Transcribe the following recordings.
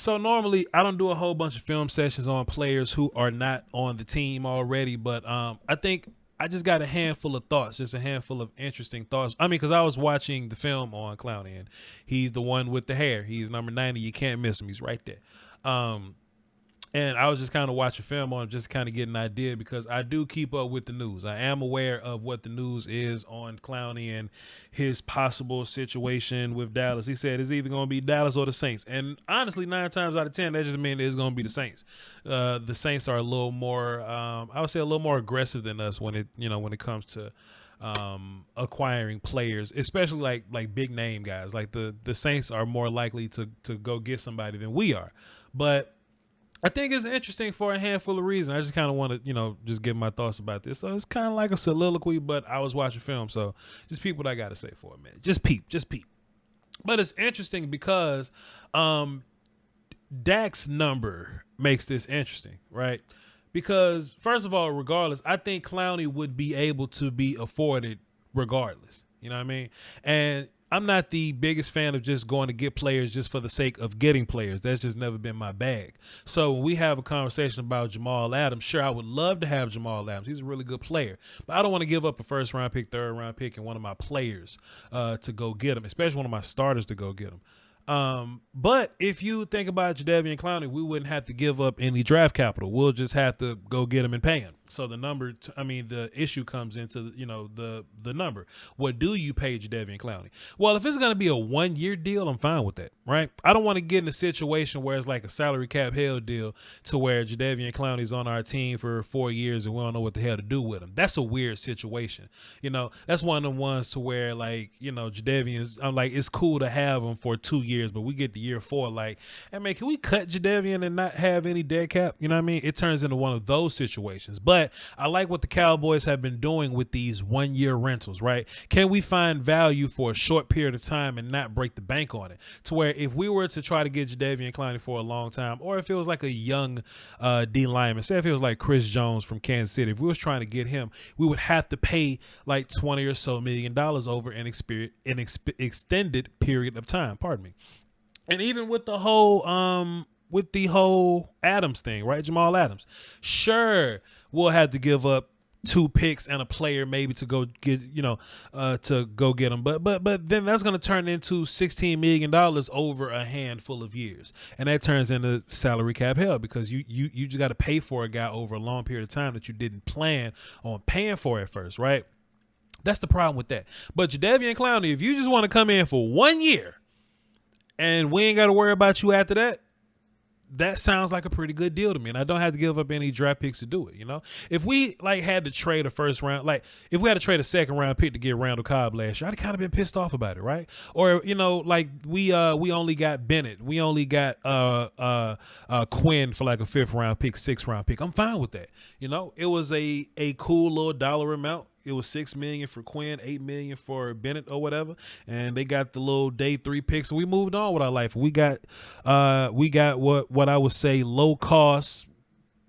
So normally I don't do a whole bunch of film sessions on players who are not on the team already, but I think I just got a handful of thoughts, just a handful of interesting thoughts. I mean, because I was watching the film on Clowney, and he's the one with the hair. He's number 90. You can't miss him. He's right there. Um, and I was just kind of watching film on him, just kind of get an idea because I do keep up with the news. I am aware of what the news is on Clowney and his possible situation with Dallas. He said it's either going to be Dallas or the Saints. And honestly, 9 times out of 10, that just means it's going to be the Saints. The Saints are a little more, I would say, a little more aggressive than us when it comes to acquiring players, especially like big name guys. Like the Saints are more likely to go get somebody than we are, but I think it's interesting for a handful of reasons. I just kind of want to, just give my thoughts about this. So it's kind of like a soliloquy, but I was watching film, so just peep what I got to say for a minute. Just peep. But it's interesting because Dak's number makes this interesting, right? Because first of all, regardless, I think Clowney would be able to be afforded regardless. You know what I mean? And I'm not the biggest fan of just going to get players just for the sake of getting players. That's just never been my bag. So when we have a conversation about Jamal Adams, sure, I would love to have Jamal Adams. He's a really good player. But I don't want to give up a first-round pick, third-round pick, and one of my players to go get him, especially one of my starters to go get him. But if you think about Jadeveon Clowney, we wouldn't have to give up any draft capital. We'll just have to go get him and pay him. So the issue comes into, the number. What do you pay Jadeveon Clowney? Well, if it's going to be a 1-year deal, I'm fine with that, right? I don't want to get in a situation where it's like a salary cap hell deal to where Jadeveon Clowney's on our team for 4 years and we don't know what the hell to do with him. That's a weird situation. That's one of the ones to where Jadeveon's, I'm like, it's cool to have him for 2 years, but we get to year 4, like, hey man, can we cut Jadeveon and not have any dead cap? You know what I mean? It turns into one of those situations. But I like what the Cowboys have been doing with these 1-year rentals, right? Can we find value for a short period of time and not break the bank on it? To where if we were to try to get Jadeveon Clowney for a long time, or if it was like a young D lineman, say if it was like Chris Jones from Kansas City, if we was trying to get him, we would have to pay like $20 or so million over an extended period of time. Pardon me. And even with the whole Adams thing, right? Jamal Adams. Sure, we'll have to give up 2 picks and a player maybe to go get, to go get him. But then that's going to turn into $16 million over a handful of years. And that turns into salary cap hell because you just got to pay for a guy over a long period of time that you didn't plan on paying for at first, right? That's the problem with that. But Jadeveon Clowney, if you just want to come in for 1 year and we ain't got to worry about you after that, that sounds like a pretty good deal to me, and I don't have to give up any draft picks to do it. If we had to trade a first round, if we had to trade a second round pick to get Randall Cobb last year, I'd kind of been pissed off about it, right? Or we only got Bennett, we only got Quinn for like a 5th round pick, 6th round pick. I'm fine with that. It was a cool little dollar amount. It was $6 million for Quinn, $8 million for Bennett or whatever, and they got the little day 3 picks, and we moved on with our life. We got what I would say low cost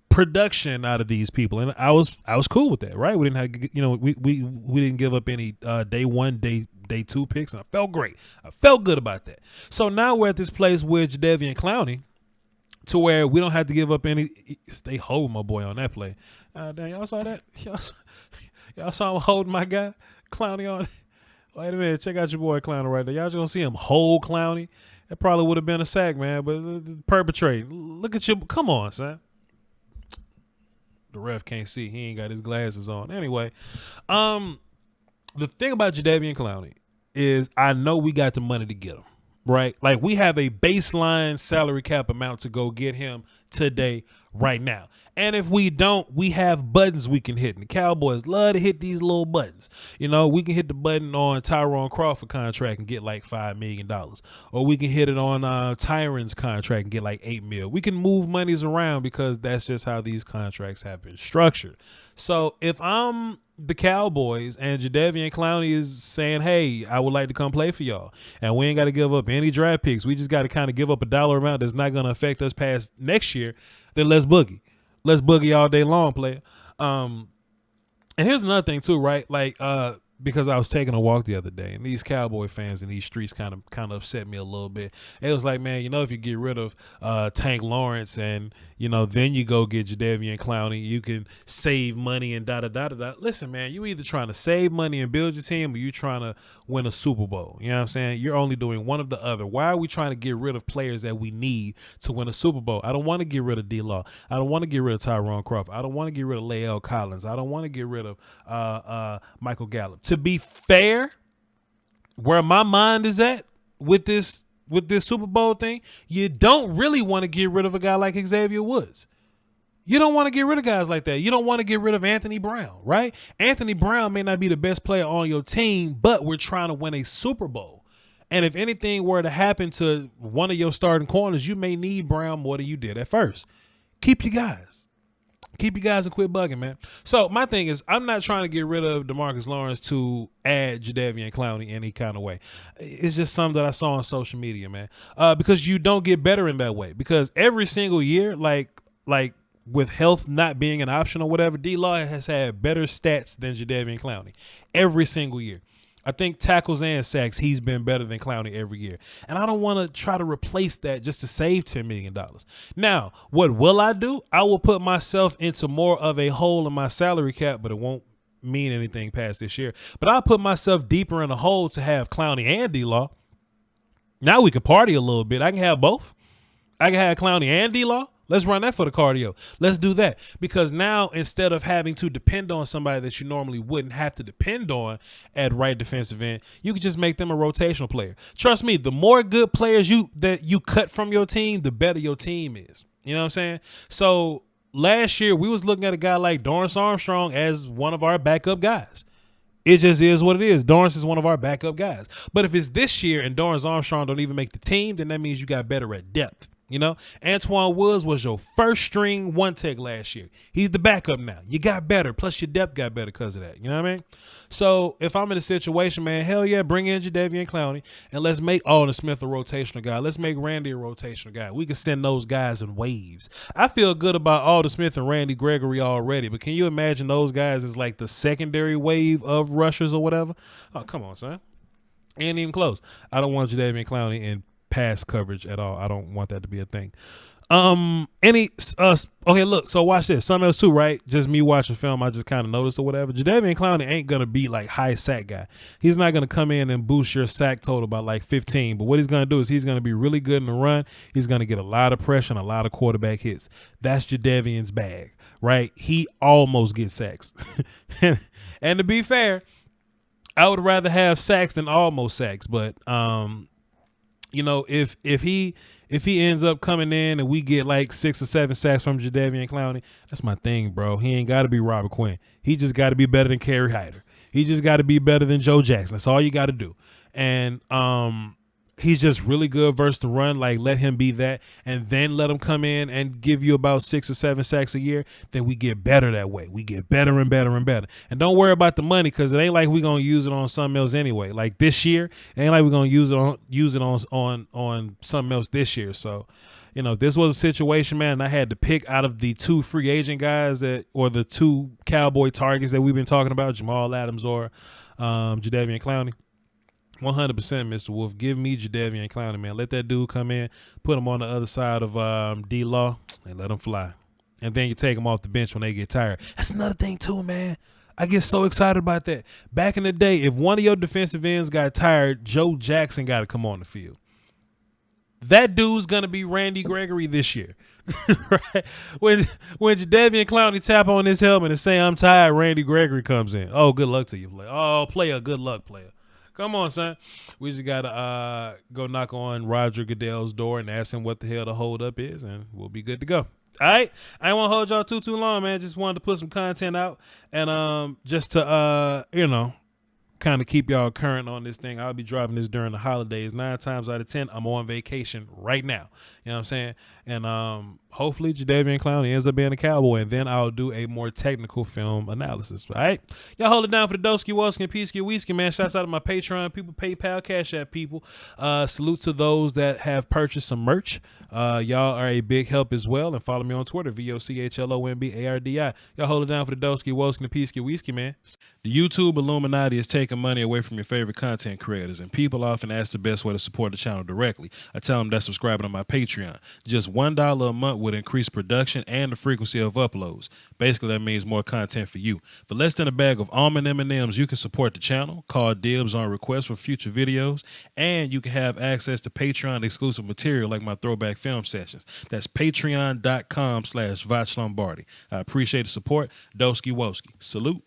production out of these people, and I was cool with that, right? We didn't have we didn't give up any day 1, day 2 picks, and I felt great. I felt good about that. So now we're at this place with Jadeveon Clowney, to where we don't have to give up any. They hold my boy on that play. Damn, y'all saw that? Y'all saw him holding my guy Clowney on. Wait a minute, check out your boy Clowney right there. Y'all just gonna see him hold Clowney. That probably would have been a sack, man. But perpetrate. Look at you. Come on, son. The ref can't see. He ain't got his glasses on. Anyway, the thing about Jadeveon Clowney is I know we got the money to get him, right? Like we have a baseline salary cap amount to go get him today, right now. And if we don't, we have buttons we can hit. And the Cowboys love to hit these little buttons. We can hit the button on Tyrone Crawford contract and get like $5 million. Or we can hit it on Tyron's contract and get like $8 million. We can move monies around because that's just how these contracts have been structured. So if I'm the Cowboys and Jadeveon Clowney is saying, hey, I would like to come play for y'all, and we ain't got to give up any draft picks, we just got to kind of give up a dollar amount that's not going to affect us past next year, then let's boogie. Let's boogie all day long, player. And here's another thing too, right? Like because I was taking a walk the other day, and these Cowboy fans in these streets kind of upset me a little bit. It was like, man, if you get rid of Tank Lawrence and then you go get Jadeveon Clowney, you can save money and da da da da da. Listen, man, you either trying to save money and build your team, or you trying to win a Super Bowl. You know what I'm saying? You're only doing one of the other. Why are we trying to get rid of players that we need to win a Super Bowl? I don't want to get rid of D-Law. I don't want to get rid of Tyrone Crawford. I don't want to get rid of Lael Collins. I don't want to get rid of Michael Gallup. To be fair, where my mind is at with this Super Bowl thing, you don't really want to get rid of a guy like Xavier Woods. You don't want to get rid of guys like that. You don't want to get rid of Anthony Brown, right? Anthony Brown may not be the best player on your team, but we're trying to win a Super Bowl. And if anything were to happen to one of your starting corners, you may need Brown more than you did at first. Keep your guys. Keep you guys and quit bugging, man. So my thing is, I'm not trying to get rid of DeMarcus Lawrence to add Jadeveon Clowney any kind of way. It's just something that I saw on social media, man. Because you don't get better in that way. Because every single year, like with health not being an option or whatever, D-Law has had better stats than Jadeveon Clowney every single year. I think tackles and sacks, he's been better than Clowney every year. And I don't want to try to replace that just to save $10 million. Now, what will I do? I will put myself into more of a hole in my salary cap, but it won't mean anything past this year. But I'll put myself deeper in a hole to have Clowney and D-Law. Now we can party a little bit. I can have both. I can have Clowney and D-Law. Let's run that for the cardio. Let's do that. Because now, instead of having to depend on somebody that you normally wouldn't have to depend on at right defensive end, you can just make them a rotational player. Trust me, the more good players that you cut from your team, the better your team is. You know what I'm saying? So last year, we was looking at a guy like Dorrance Armstrong as one of our backup guys. It just is what it is. Dorrance is one of our backup guys. But if it's this year and Dorrance Armstrong don't even make the team, then that means you got better at depth. Antoine Woods was your first string one tech last year. He's the backup now. You got better. Plus your depth got better because of that. You know what I mean? So if I'm in a situation, man, hell yeah, bring in Jadeveon Clowney and let's make Alden Smith a rotational guy. Let's make Randy a rotational guy. We can send those guys in waves. I feel good about Alden Smith and Randy Gregory already, but can you imagine those guys as like the secondary wave of rushers or whatever? Oh, come on, son. Ain't even close. I don't want Jadeveon Clowney in pass coverage at all. I don't want that to be a thing. Okay, look, so watch this. Something else too, right? Just me watching film, I just kind of noticed or whatever. Jadeveon Clowney ain't gonna be like high sack guy. He's not gonna come in and boost your sack total by like 15. But what he's gonna do is he's gonna be really good in the run. He's gonna get a lot of pressure and a lot of quarterback hits. That's Jadeveon's bag, right? He almost gets sacks. And to be fair, I would rather have sacks than almost sacks, but if he ends up coming in and we get like 6 or 7 sacks from Jadeveon Clowney, that's my thing, bro. He ain't got to be Robert Quinn. He just got to be better than Kerry Hyder. He just got to be better than Joe Jackson. That's all you got to do. And he's just really good versus the run. Like, let him be that, and then let him come in and give you about 6 or 7 sacks a year. Then we get better that way. We get better and better and better. And don't worry about the money, because it ain't like we're gonna use it on something else anyway. Like this year, it ain't like we're gonna use it on something else this year. So, this was a situation, man, and I had to pick out of the 2 free agent guys or the 2 Cowboy targets that we've been talking about, Jamal Adams or Jadeveon Clowney. 100%, Mr. Wolf. Give me Jadeveon Clowney, man. Let that dude come in, put him on the other side of D-Law, and let him fly. And then you take him off the bench when they get tired. That's another thing, too, man. I get so excited about that. Back in the day, if one of your defensive ends got tired, Joe Jackson got to come on the field. That dude's going to be Randy Gregory this year. Right? When Jadeveon Clowney tap on his helmet and say, I'm tired, Randy Gregory comes in. Oh, good luck to you, player. Oh, player, good luck, player. Come on, son. We just got to go knock on Roger Goodell's door and ask him what the hell the holdup is, and we'll be good to go. All right? I ain't want to hold y'all too long, man. Just wanted to put some content out and just to, kind of keep y'all current on this thing. I'll be dropping this during the holidays. 9 times out of 10, I'm on vacation right now. You know what I'm saying? And hopefully Jadeveon Clowney ends up being a Cowboy, and then I'll do a more technical film analysis. All right, y'all hold it down for the Doski Woski and Peasky Wheesky, man. Shouts out to my Patreon people, PayPal, Cash App people. Salute to those that have purchased some merch. Y'all are a big help as well, and follow me on Twitter, VOCHLOMBARDI. Y'all hold it down for the Doski Woski and Peasky Wheesky, man. The YouTube Illuminati is taking money away from your favorite content creators, and people often ask the best way to support the channel directly. I tell them that's subscribing to my Patreon. Just $1 a month would increase production and the frequency of uploads. Basically, that means more content for you. For less than a bag of almond M&Ms, you can support the channel, call dibs on requests for future videos, and you can have access to Patreon exclusive material like my throwback film sessions. That's patreon.com/Voch Lombardi. I appreciate the support. Doski Woski. Salute.